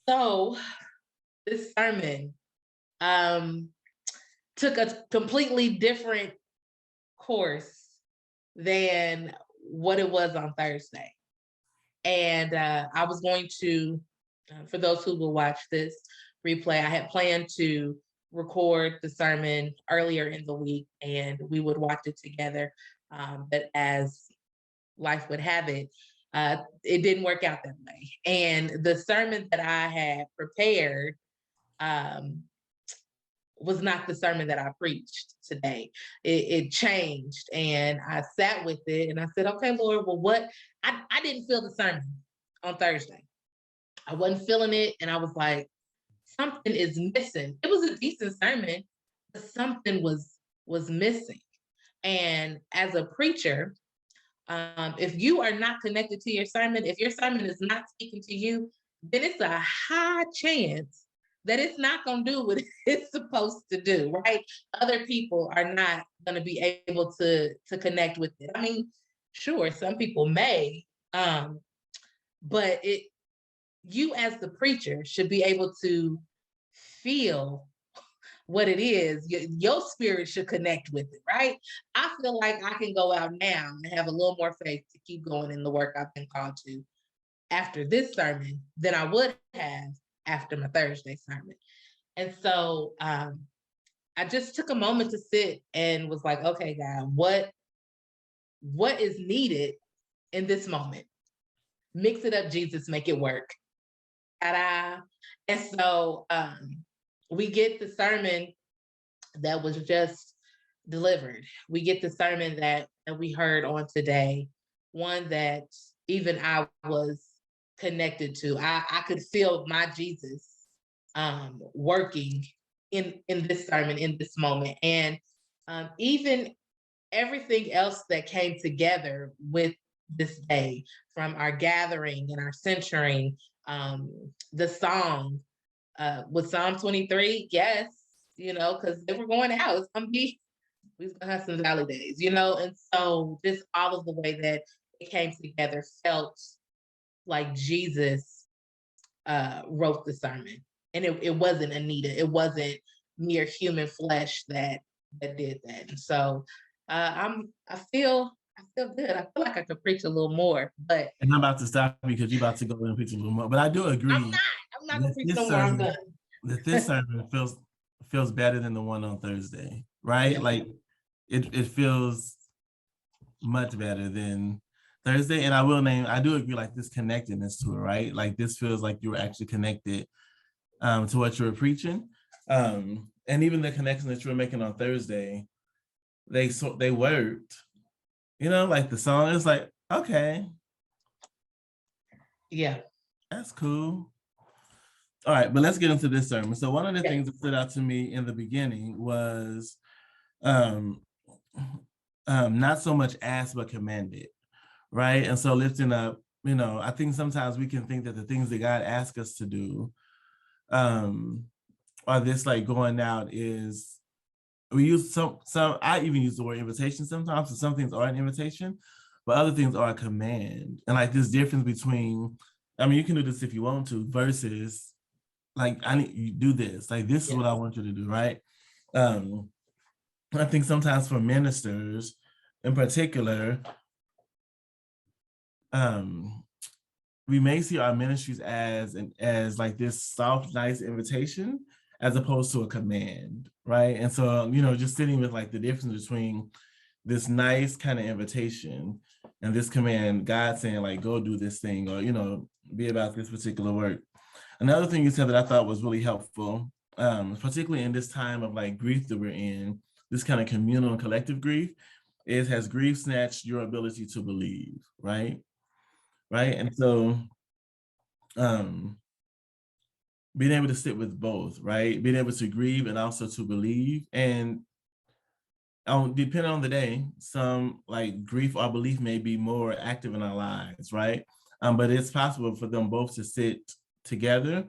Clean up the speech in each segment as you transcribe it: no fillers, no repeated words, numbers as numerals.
So this sermon um, took a completely different course than what it was on Thursday. And I was going to, for those who will watch this replay, I had planned to record the sermon earlier in the week and we would watch it together. But as life would have it, it didn't work out that way. And the sermon that I had prepared um, was not the sermon that I preached today. It changed and I sat with it and I said, okay, Lord, well, what? I didn't feel the sermon on Thursday. I wasn't feeling it. And I was like, something is missing. It was a decent sermon, but something was missing. And as a preacher, if you are not connected to your sermon, if your sermon is not speaking to you, then it's a high chance that it's not going to do what it's supposed to do, right? Other people are not going to be able to connect with it. I mean, sure, some people may, but you as the preacher should be able to feel what it is. Your spirit should connect with it, right? I feel like I can go out now and have a little more faith to keep going in the work I've been called to after this sermon than I would have after my Thursday sermon. And so I just took a moment to sit and was like, okay, God, what is needed in this moment? Mix it up, Jesus, make it work. Ta-da. And so we get the sermon that was just delivered. We get the sermon that we heard on today, one that even I was connected to. I could feel my Jesus working in this sermon, in this moment. And even everything else that came together with this day, from our gathering and our centering, the song with Psalm 23, yes, because if we're going out, it's gonna be we're gonna have some valley days, and so just all of the way that it came together felt like Jesus wrote the sermon. And it wasn't Anita, it wasn't mere human flesh that did that. And so I feel good. I feel like I could preach a little more, but And I'm about to stop because you're about to go and preach a little more. But I do agree I'm not gonna that preach no more. I'm done. this sermon feels better than the one on Thursday, right? Yeah. Like it feels much better than Thursday. And I do agree, like this connectedness to it, right? Like this feels like you were actually connected to what you were preaching. And even the connection that you were making on Thursday, they worked. Like the song is like, okay. Yeah. That's cool. All right, but let's get into this sermon. So one of the things that stood out to me in the beginning was not so much asked but commanded, right? And so lifting up, I think sometimes we can think that the things that God asks us to do, or this like going out is, we use some, I even use the word invitation sometimes, so some things are an invitation, but other things are a command. And like this difference between, you can do this if you want to, versus like, I need you do this, like this is what I want you to do, right? I think sometimes for ministers in particular, we may see our ministries as like this soft, nice invitation as opposed to a command, right? And so, just sitting with like the difference between this nice kind of invitation and this command, God saying like, go do this thing, or, be about this particular work. Another thing you said that I thought was really helpful, particularly in this time of like grief that we're in, this kind of communal and collective grief, is has grief snatched your ability to believe, right? Right. And so being able to sit with both, right? Being able to grieve and also to believe. And depending on the day, some like grief or belief may be more active in our lives, right? But it's possible for them both to sit together,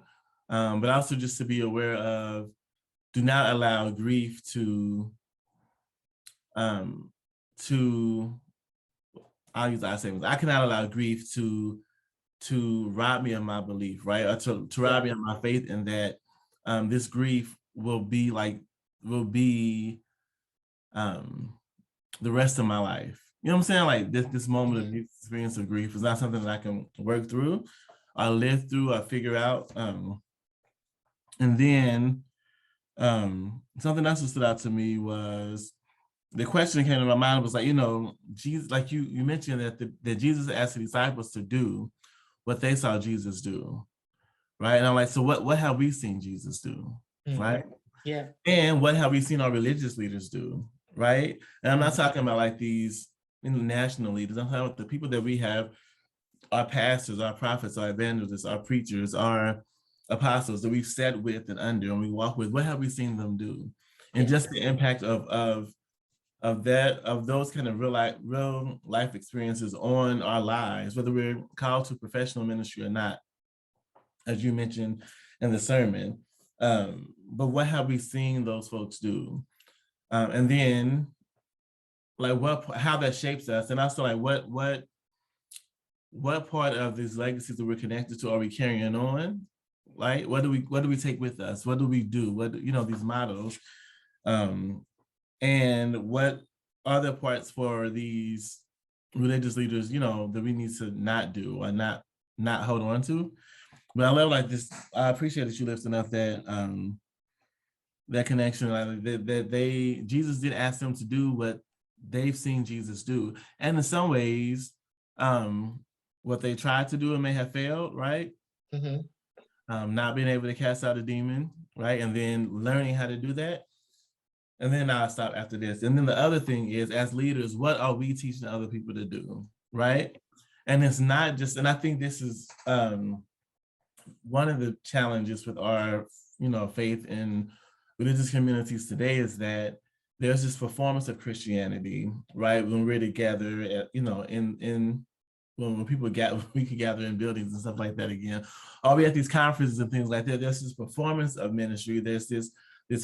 but also just to be aware of, do not allow grief to I'll use our savings. I cannot allow grief to to rob me of my belief, right? Or to rob me of my faith in that this grief will be the rest of my life. You know what I'm saying? Like this moment of experience of grief is not something that I can work through, or live through, or figure out. And then something else that stood out to me was the question that came to my mind was like, Jesus, like you mentioned that Jesus asked the disciples to do what they saw Jesus do, right? And I'm like, so what have we seen Jesus do, right? Yeah. And what have we seen our religious leaders do, right? And I'm not talking about like these national leaders. I'm talking about the people that we have, our pastors, our prophets, our evangelists, our preachers, our apostles that we've sat with and under and we walk with. What have we seen them do? And just the impact of those kind of real life experiences on our lives, whether we're called to professional ministry or not, as you mentioned in the sermon. But what have we seen those folks do? And then like how that shapes us, and also like what part of these legacies that we're connected to are we carrying on? Right? What do we take with us? What do we do? What these models? And what other parts for these religious leaders, that we need to not do or not hold on to? But I love like this. I appreciate that you lifting up that connection, like that Jesus did ask them to do what they've seen Jesus do, and in some ways, what they tried to do and may have failed, right? Not being able to cast out a demon, right, and then learning how to do that. And then I'll stop after this. And then the other thing is, as leaders, what are we teaching other people to do, right? And it's not just, and I think this is one of the challenges with our, faith in religious communities today is that there's this performance of Christianity, right? When we're together, when people we could gather in buildings and stuff like that again. Or we at these conferences and things like that. There's this performance of ministry. There's this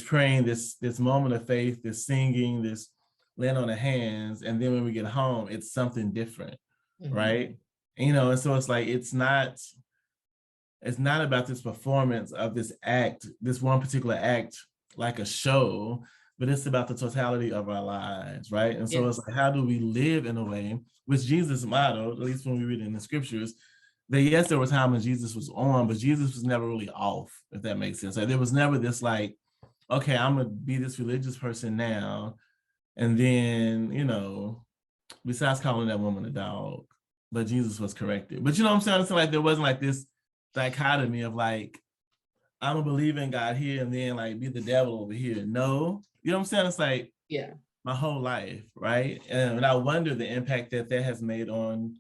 praying, this moment of faith, this singing, this laying on the hands, and then when we get home, it's something different, right? And so it's like it's not about this performance of this act, this one particular act, like a show, but it's about the totality of our lives, right? And so it's like, how do we live in a way which Jesus modeled, at least when we read it in the scriptures, that yes, there was time when Jesus was on, but Jesus was never really off, if that makes sense. Like there was never this like, okay, I'm gonna be this religious person now, and then besides calling that woman a dog, but Jesus was corrected. But you know what I'm saying? It's like there wasn't like this dichotomy of like, I'm gonna believe in God here and then like be the devil over here. No, you know what I'm saying? It's like my whole life, right? And I wonder the impact that has made on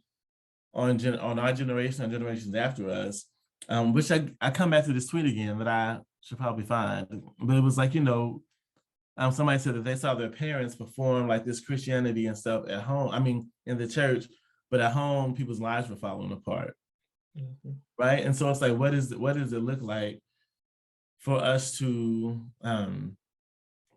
our generation and generations after us. Which I come back to this tweet again that I should probably find, but it was like somebody said that they saw their parents perform like this Christianity and stuff at home. I mean, in the church, but at home, people's lives were falling apart. Right. And so it's like, what does it look like for us to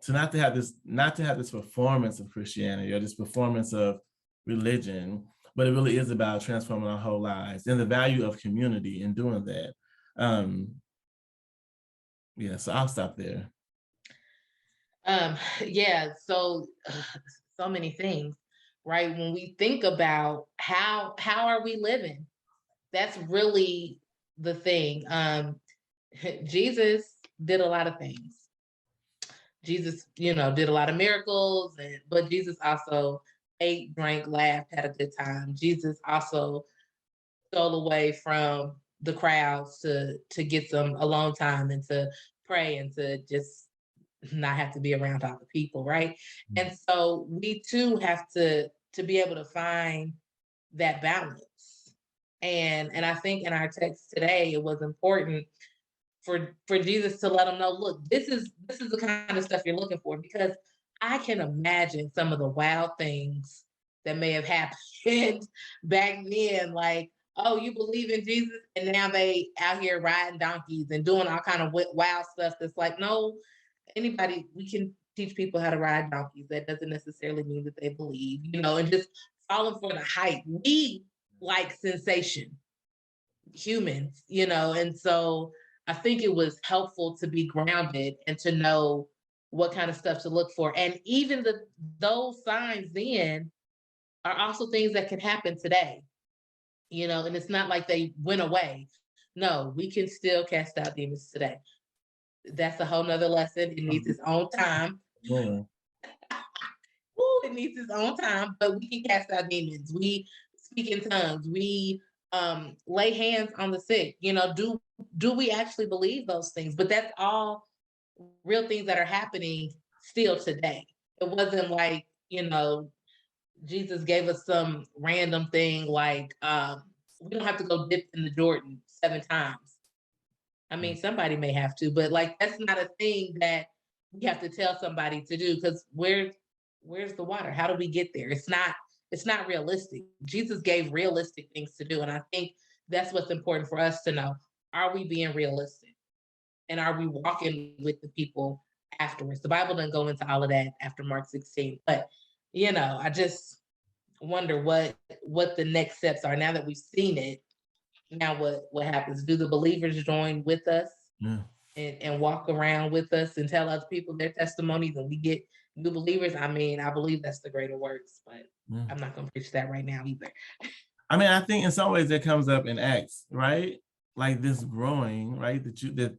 not to have this performance of Christianity or this performance of religion, but it really is about transforming our whole lives and the value of community in doing that. So I'll stop there. So many things, right? When we think about how are we living, that's really the thing. Jesus did a lot of things. Jesus, did a lot of miracles, but Jesus also ate, drank, laughed, had a good time. Jesus also stole away from the crowds to get some alone time and to pray and to just not have to be around other people, right? And so we too have to be able to find that balance. And I think in our text today, it was important for Jesus to let them know, look, this is the kind of stuff you're looking for, because I can imagine some of the wild things that may have happened back then, like, oh, you believe in Jesus, and now they out here riding donkeys and doing all kind of wild stuff. That's like, no, we can teach people how to ride donkeys. That doesn't necessarily mean that they believe, and just falling for the hype. We like sensation. humans, and so I think it was helpful to be grounded and to know what kind of stuff to look for. And even those signs then are also things that can happen today, and it's not like they went away. No, we can still cast out demons today. That's a whole nother lesson. It needs its own time. Yeah. Ooh, it needs its own time, but we can cast out demons. We speak in tongues. We lay hands on the sick. Do we actually believe those things? But that's all real things that are happening still today. It wasn't like, Jesus gave us some random thing like we don't have to go dip in the Jordan 7 times. I mean, somebody may have to, but like that's not a thing that we have to tell somebody to do because where's the water? How do we get there? It's not realistic. Jesus gave realistic things to do. And I think that's what's important for us to know. Are we being realistic? And are we walking with the people afterwards? The Bible doesn't go into all of that after Mark 16, but I just wonder what the next steps are now that we've seen it. Now what happens? Do the believers join with us Yeah. and walk around with us and tell other people their testimonies and we get new believers? I mean, I believe that's the greater works, but Yeah. I'm not gonna preach that right now either. I mean, I think in some ways that comes up in Acts, right? Like this growing, right? That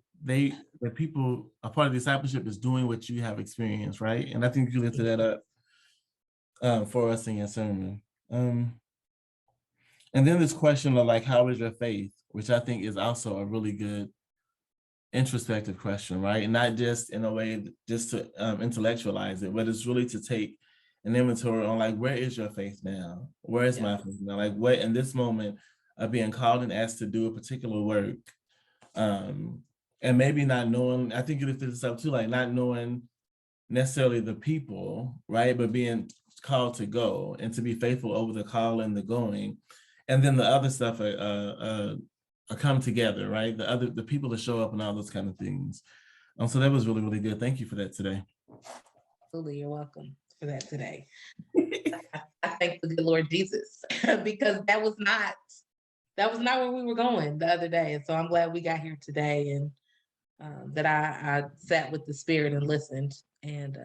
people, a part of discipleship is doing what you have experienced, right? And I think you lifted that up for us in your sermon. And then this question of like, how is your faith? Which I think is also a really good introspective question, right? And not just in a way just to intellectualize it, but it's really to take an inventory on like, where is your faith now? Where is my faith now? Like what in this moment of being called and asked to do a particular work, and maybe not knowing, I think you lifted this up too, like not knowing necessarily the people, right? But being called to go and to be faithful over the call and the going. And then the other stuff come together, right? The people that show up and all those kind of things. So that was really, really good. Thank you for that today. Absolutely, you're welcome for that today. I thank the good Lord Jesus because that was not where we were going the other day, and so I'm glad we got here today and that I sat with the Spirit and listened, and